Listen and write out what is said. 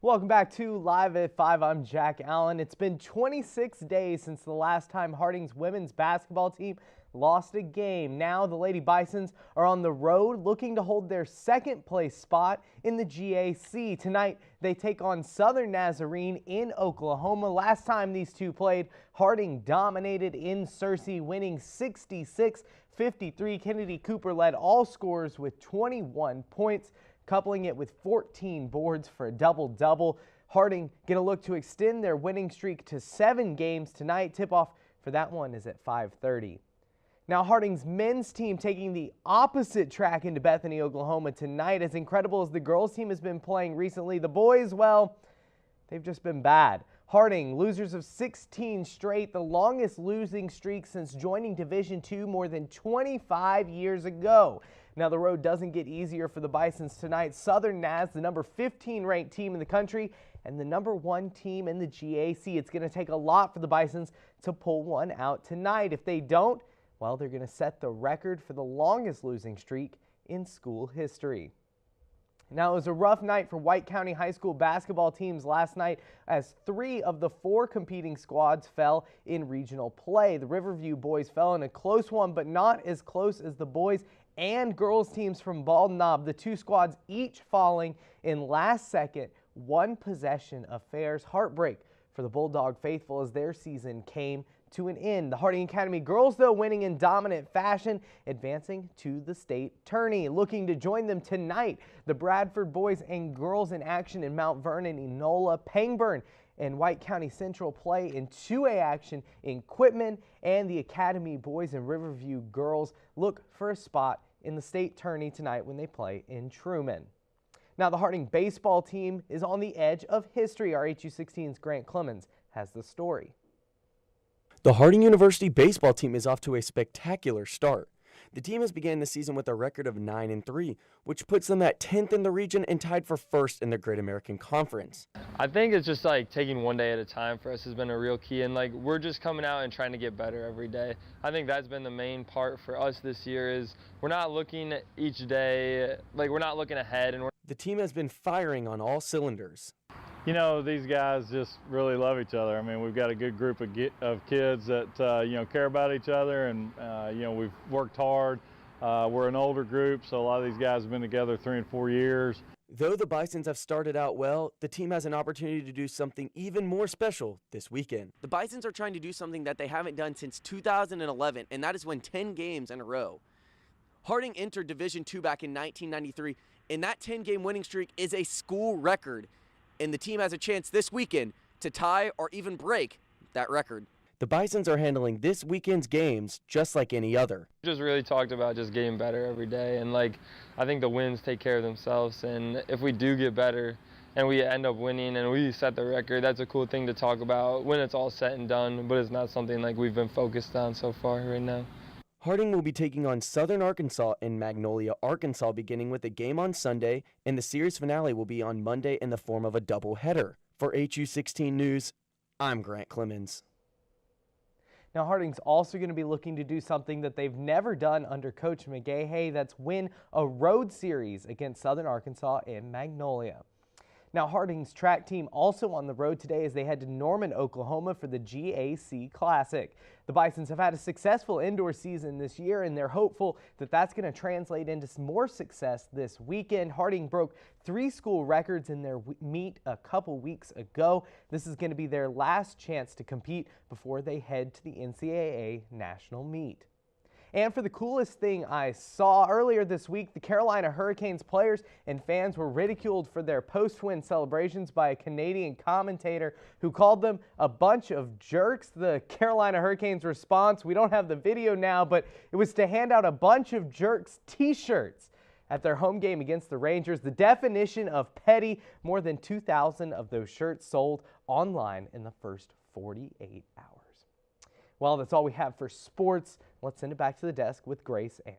Welcome back to Live at 5. I'm Jack Allen. It's been 26 days since the last time Harding's women's basketball team lost a game. Now the Lady Bisons are on the road looking to hold their second place spot in the GAC. Tonight they take on Southern Nazarene in Oklahoma. Last time these two played, Harding dominated in Searcy, winning 66-53. Kennedy Cooper led all scorers with 21 points. Coupling it with 14 boards for a double-double. Harding going to look to extend their winning streak to 7 games tonight. Tip-off for that one is at 5:30. Now Harding's men's team taking the opposite track into Bethany, Oklahoma tonight. As incredible as the girls team has been playing recently, the boys, well, they've just been bad. Harding, losers of 16 straight, the longest losing streak since joining Division II more than 25 years ago. Now the road doesn't get easier for the Bisons tonight. Southern Naz, the number 15 ranked team in the country and the number 1 team in the GAC. It's going to take a lot for the Bisons to pull one out tonight. If they don't, well, they're going to set the record for the longest losing streak in school history. Now, it was a rough night for White County High School basketball teams last night as 3 of the 4 competing squads fell in regional play. The Riverview boys fell in a close one, but not as close as the boys and girls teams from Bald Knob. The 2 squads each falling in last-second, one-possession affairs. Heartbreak for the Bulldog faithful as their season came to an end. The Harding Academy girls, though, winning in dominant fashion, advancing to the state tourney. Looking to join them tonight, the Bradford boys and girls in action in Mount Vernon, Enola, Pangburn, and White County Central play in 2A action in Quitman, and the Academy boys and Riverview girls look for a spot in the state tourney tonight when they play in Truman. Now the Harding baseball team is on the edge of history. Our HU16's Grant Clemens has the story. The Harding University baseball team is off to a spectacular start. The team has begun the season with a record of 9-3, which puts them at 10th in the region and tied for 1st in the Great American Conference. I think it's just like taking one day at a time for us has been a real key, and like we're just coming out and trying to get better every day. I think that's been the main part for us this year is we're not looking each day, like we're not looking ahead. And the team has been firing on all cylinders. You know, these guys just really love each other. I mean, we've got a good group of kids that, you know, care about each other, and, you know, we've worked hard. We're an older group, so a lot of these guys have been together 3 and 4 years. Though the Bisons have started out well, the team has an opportunity to do something even more special this weekend. The Bisons are trying to do something that they haven't done since 2011, and that is win 10 games in a row. Harding entered Division II back in 1993, and that 10-game winning streak is a school record. And the team has a chance this weekend to tie or even break that record. The Bisons are handling this weekend's games just like any other. Just really talked about just getting better every day, and like I think the wins take care of themselves, and if we do get better and we end up winning and we set the record, that's a cool thing to talk about when it's all said and done, but it's not something like we've been focused on so far right now. Harding will be taking on Southern Arkansas in Magnolia, Arkansas, beginning with a game on Sunday, and the series finale will be on Monday in the form of a doubleheader. For HU16 News, I'm Grant Clemens. Now Harding's also going to be looking to do something that they've never done under Coach McGahey. That's win a road series against Southern Arkansas in Magnolia. Now Harding's track team also on the road today as they head to Norman, Oklahoma for the GAC Classic. The Bisons have had a successful indoor season this year, and they're hopeful that that's going to translate into some more success this weekend. Harding broke 3 school records in their meet a couple weeks ago. This is going to be their last chance to compete before they head to the NCAA National Meet. And for the coolest thing I saw earlier this week, the Carolina Hurricanes players and fans were ridiculed for their post-win celebrations by a Canadian commentator who called them a bunch of jerks. The Carolina Hurricanes response, we don't have the video now, but it was to hand out a bunch of jerks t-shirts at their home game against the Rangers. The definition of petty, more than 2,000 of those shirts sold online in the first 48 hours. Well, that's all we have for sports. Let's send it back to the desk with Grace and